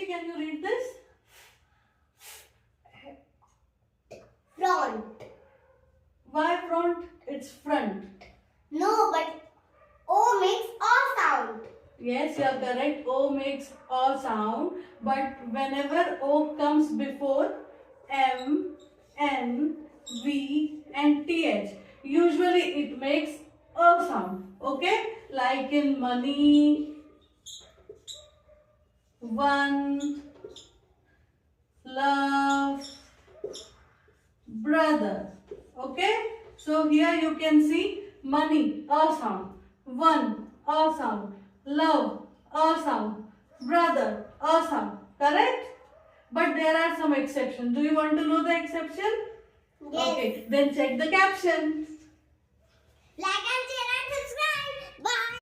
can you read this? Front. Why front? It's front. No, but O makes O sound. Yes, you are correct. O makes O sound. But whenever O comes before M, N, V and TH, usually it makes O sound. Okay? Like in money, one, love, brother. Okay? So here you can see money, A sound. One, A sound. Love, A sound. Brother, A sound. Correct? But there are some exceptions. Do you want to know the exception? Yes. Okay. Then check the caption. Black and